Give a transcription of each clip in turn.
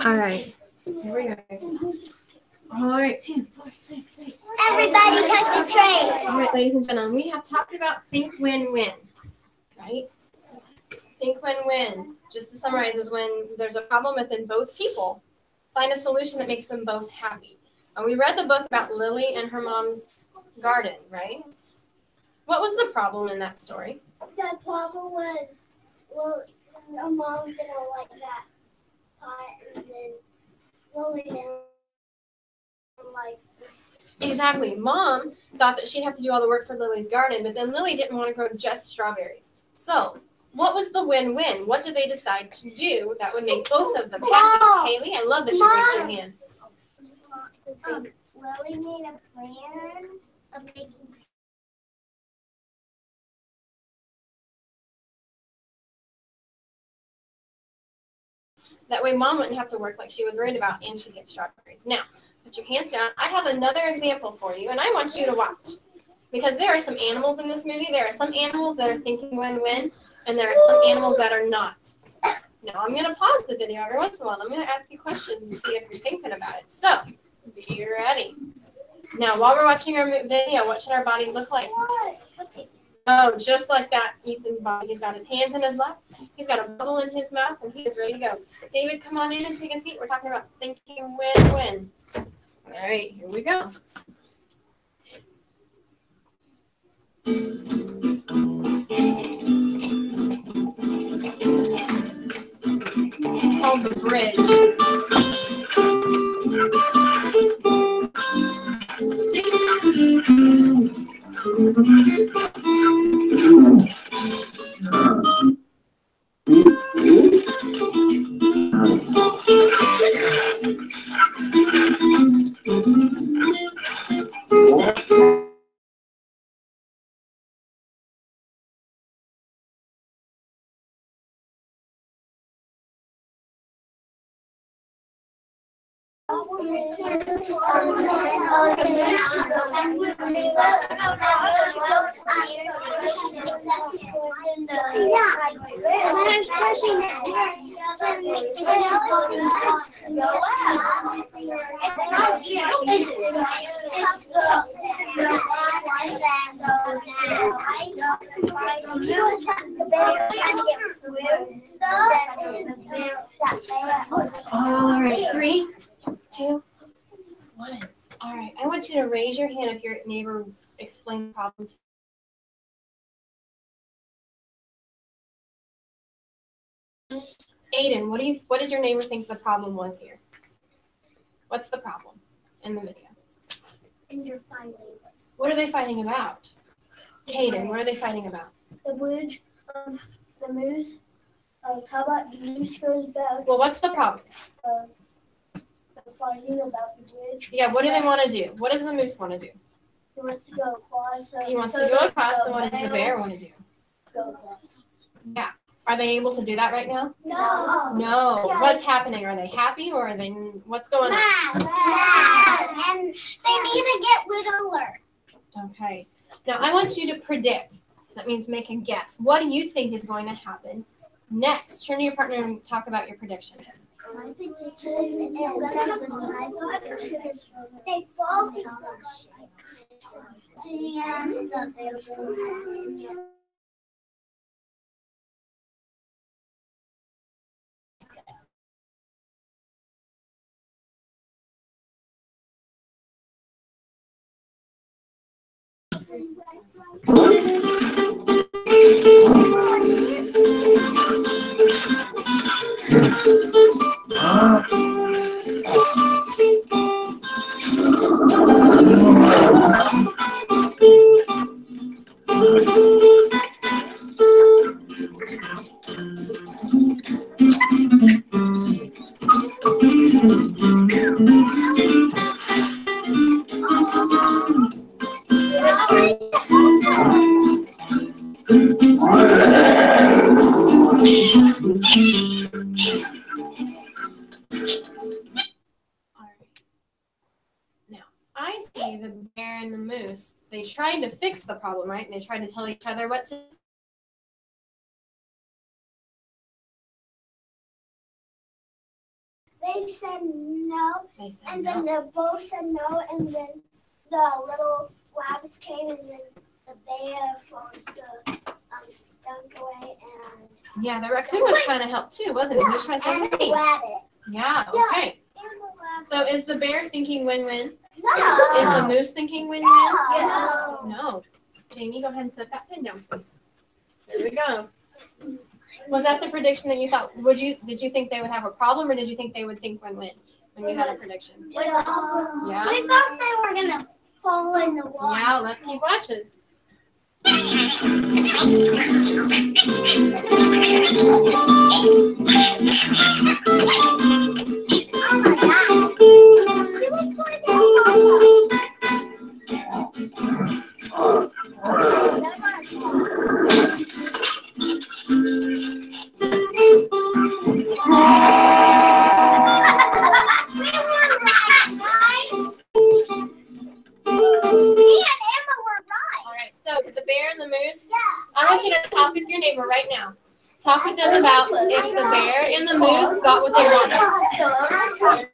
All right. Here we go, guys. All right, 2, 4, 6, 8. Everybody concentrate. All right, ladies and gentlemen, we have talked about think, win, win, right? Think, win, win. Just to summarize, is when there's a problem within both people, find a solution that makes them both happy. And we read the book about Lily and her mom's garden, right? What was the problem in that story? The problem was, well, her mom didn't like that pot, and then Lily didn't like this. Exactly. Mom thought that she'd have to do all the work for Lily's garden, but then Lily didn't want to grow just strawberries. So, what was the win-win? What did they decide to do that would make both of them happy? Haley, I love that you raised your hand. Lily made a plan of making. That way Mom wouldn't have to work like she was worried about, and she'd get strawberries. Now, put your hands down. I have another example for you, and I want you to watch. Because there are some animals in this movie. There are some animals that are thinking win-win, and there are some animals that are not. Now, I'm going to pause the video every once in a while. I'm going to ask you questions to see if you're thinking about it. So, be ready. Now, while we're watching our video, what should our bodies look like? Oh, just like that, Ethan's body. He's got his hands in his lap. He's got a bubble in his mouth, and he is ready to go. David, come on in and take a seat. We're talking about thinking win-win. All right, here we go. It's called the bridge. All right, 3, 2, 1. All right, I want you to raise your hand if your neighbor explained the problem to you. Aiden, what did your neighbor think the problem was here? What's the problem in the video? And you're fighting. What are they fighting about? Caden, what are they fighting about? The bridge, the moose. How about the moose goes back? Well, what's the problem? Fighting about the bridge. Yeah, what do they want to do? What does the moose want to do? He wants to go across. He wants to go across, and what does the bear want to do? Go across. Yeah. Are they able to do that right now? No. No. What's happening? Are they happy, or are they? What's going on? Mad. And they need to get littler. Okay. Now I want you to predict. That means make a guess. What do you think is going to happen next? Turn to your partner and talk about your prediction. My prediction is they fall and the bear and the moose, they tried to fix the problem, right? And they tried to tell each other what to They said no, They said and no. then they both said no, and then the little rabbits came, and then the bear from the stunk away, and Yeah, the raccoon was trying to help too, wasn't he? He was trying to say, and the hey. rabbit. Yeah, okay. And the rabbit. So is the bear thinking win-win? No. Is the moose thinking win-win? No. No. Jamie, go ahead and set that pin down, please. There we go. Was that the prediction that you thought? Did you think they would have a problem, or did you think they would think win-win when you had a prediction? Yeah. Yeah. We thought they were gonna fall in the water. Yeah, let's keep watching. Oh my God. She was like a So the bear and the moose, I want you to talk with your neighbor right now. Talk with them about if the bear and the moose got what they wanted.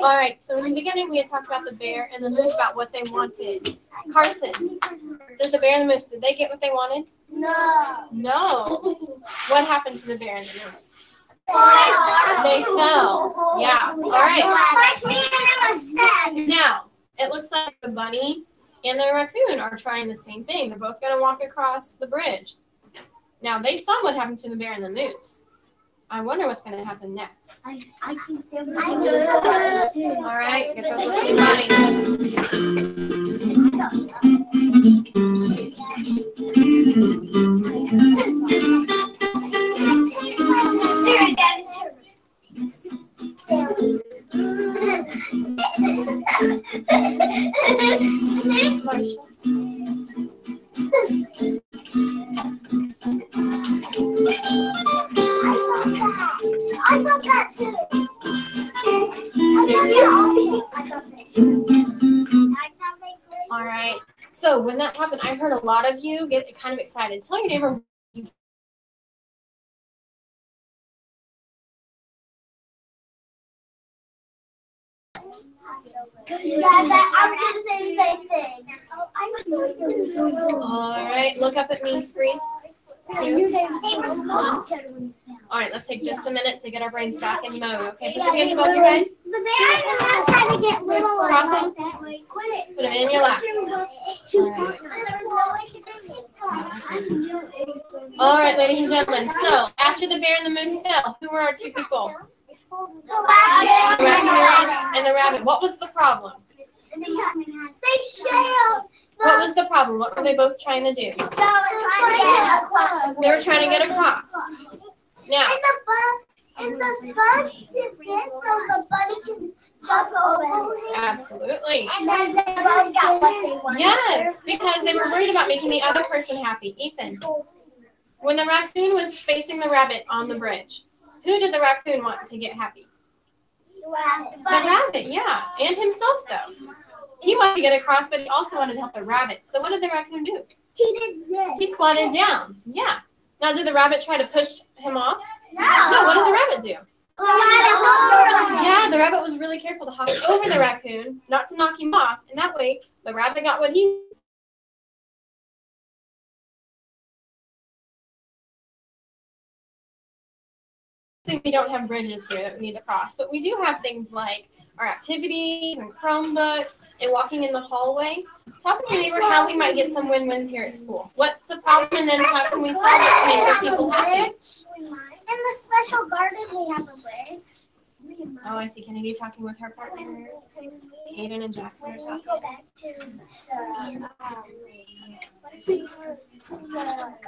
All right, so in the beginning we had talked about the bear and the moose got what they wanted. Carson, did the bear and the moose, did they get what they wanted? No. No. What happened to the bear and the moose? They fell. Yeah. All right. Now, it looks like the bunny and the raccoon are trying the same thing. They're both going to walk across the bridge. Now, they saw what happened to the bear and the moose. I wonder what's going to happen next. I think they're All right, get those listening buddies. Marshall. I thought that too. I thought that too. All right. So when that happened, I heard a lot of you get kind of excited. Tell your neighbor. I'm gonna say the same thing. All right, look up at me, screen. 2, 1. All right, let's take just a minute to get our brains back in mode. Okay, put your hands above your head. The bear and the mouse had to get little. Cross it. Put them in your lap. All right, ladies and gentlemen. So after the bear and the moose fell, who were our two people? The raccoon and the rabbit. What was the problem? They shared. What was the problem? What were they both trying to do? They were trying to get across. Now, And the sponge did this so the bunny can jump over him. absolutely. And then they both got what they wanted. Yes, because they were worried about making the other person happy. Ethan, when the raccoon was facing the rabbit on the bridge, who did the raccoon want to get happy? The rabbit, yeah. And himself, though. He wanted to get across, but he also wanted to help the rabbit. So what did the raccoon do? He did this. He squatted down. Yeah. Now, did the rabbit try to push him off? No. No, what did the rabbit do? The rabbit hopped over. Yeah, the rabbit was really careful to hop over the raccoon, not to knock him off. And that way, the rabbit got what he we don't have bridges here that we need to cross, but we do have things like our activities and Chromebooks and walking in the hallway. Talk with your neighbor how we might get some win-wins here at school. What's the problem and then how can we solve it to make our people happy? In the special garden, we have a bridge. Oh, I see Kennedy talking with her partner. Hayden and Jackson are When we talking. go back to the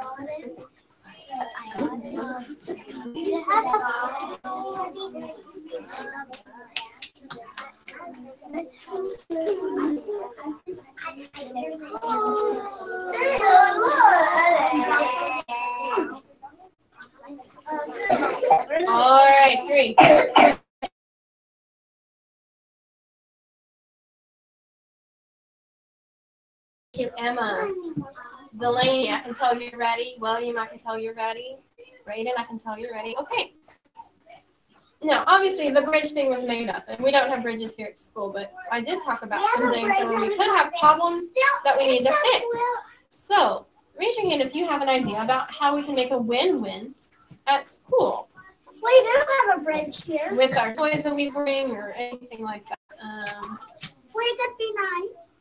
garden, All right, 3. Emma, Delaney, I can tell you're ready. William, I can tell you're ready. Raiden, I can tell you're ready. Okay. Now, obviously, the bridge thing was made up, and we don't have bridges here at school, but I did talk about some things when we could have problems that we need to fix. So, raise your hand if you have an idea about how we can make a win-win at school. We do have a bridge here. With our toys that we bring or anything like that. Wait, that'd be nice.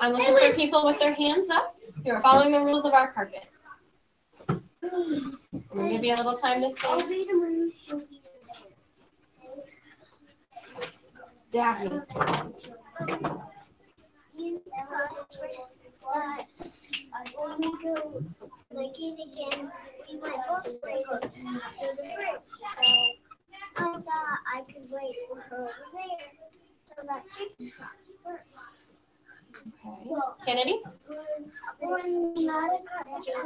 I'm looking for people with their hands up who are following the rules of our carpet. We'll give you a little time to I'll think. be the rules. Daphne. I want to go like it again. In my book, break to the bridge. So I thought I could wait for her over there so that she can cross first. Okay. Kennedy? Not a question.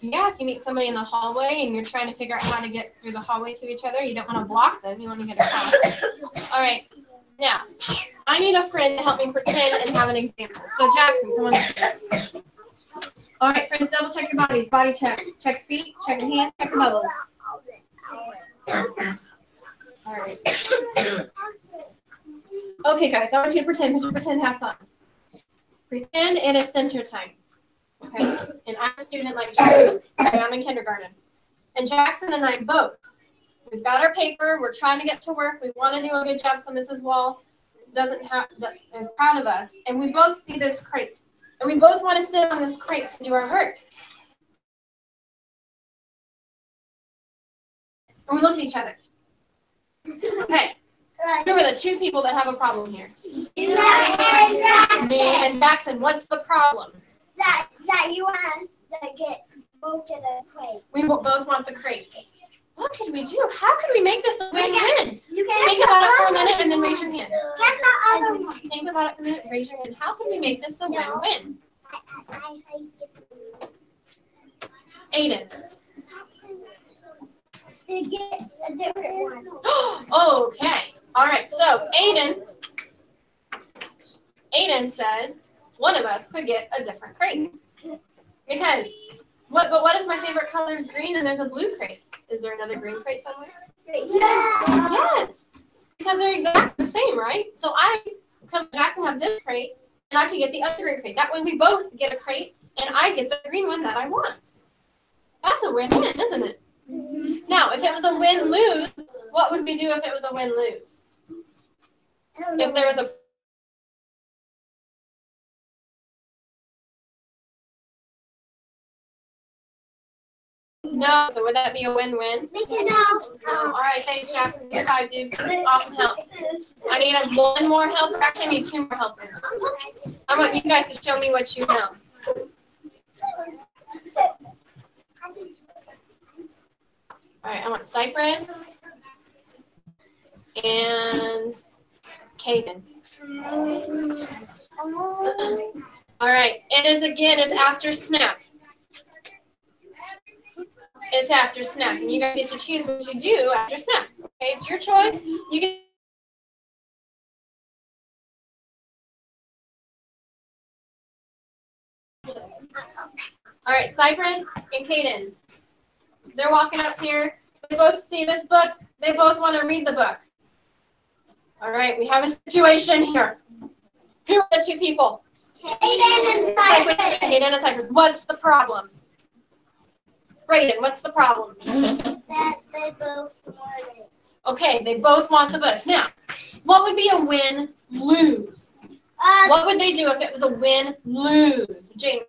Yeah, if you meet somebody in the hallway and you're trying to figure out how to get through the hallway to each other, you don't want to block them, you want to get across. All right, now, I need a friend to help me pretend and have an example. So Jackson, come on. All right, friends, double check your bodies. Body check. Check feet, check your hands, check your bubbles. All right. Okay, guys, I want you to pretend. Put your pretend hats on. Pretend it is center time. Okay? And I'm a student like Jackson. Okay, I'm in kindergarten. And Jackson and I both, we've got our paper. We're trying to get to work. We want to do a good job so Mrs. Wall is proud of us. And we both see this crate. And we both want to sit on this crate to do our work. And we look at each other. Okay. Who are the two people that have a problem here? Me and Jackson. What's the problem? That you want to get both of the crate. We both want the crate. What could we do? How could we make this a win-win? You can Think about it for a minute and then raise your hand. Get the other one. Think about it for a minute, raise your hand. How can we make this a win-win? I Aiden. to get a different one. Okay. All right. So Aiden says one of us could get a different crate. Because what if my favorite color is green and there's a blue crate? Is there another green crate somewhere? Yeah. Yes. Because they're exactly the same, right? So Jack can have this crate and I can get the other green crate. That way we both get a crate and I get the green one that I want. That's a win-win, isn't it? Now, if it was a win-lose, what would we do if it was a win-lose? If there was a No, so would that be a win-win? All right, thanks, Jackson. You're 5, dude. Awesome help. I need one more helper. Actually, I need 2 more helpers. I want you guys to show me what you know. All right, I want Cypress and Caden. All right, it's after snack. It's after snack, and you guys get to choose what you do after snack. Okay, it's your choice. You get. All right, Cypress and Caden. They're walking up here. They both see this book. They both want to read the book. All right, we have a situation here. Who are the 2 people? Caden and Cypress. Caden and Cypress. What's the problem? Brayden, what's the problem? That they both want it. Okay, they both want the book. Now, what would be a win-lose? What would they do if it was a win-lose? James.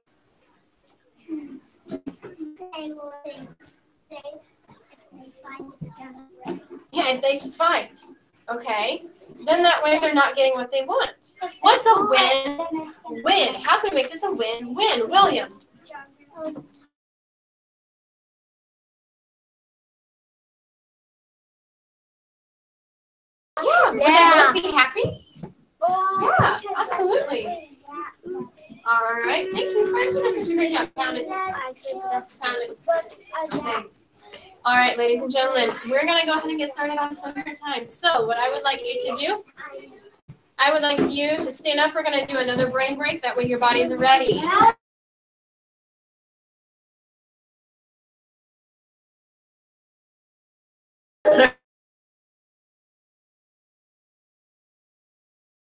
Yeah, if they fight. Okay. Then that way they're not getting what they want. What's a win-win? How can we make this a win-win? William. Yeah. Would they both be happy? Yeah, absolutely. All right. Thank you, friends. You did such a great job. Found it. Found it. Thanks. All right, ladies and gentlemen, we're going to go ahead and get started on summertime. So what I would like you to do, I would like you to stand up. We're going to do another brain break. That way your bodies are ready.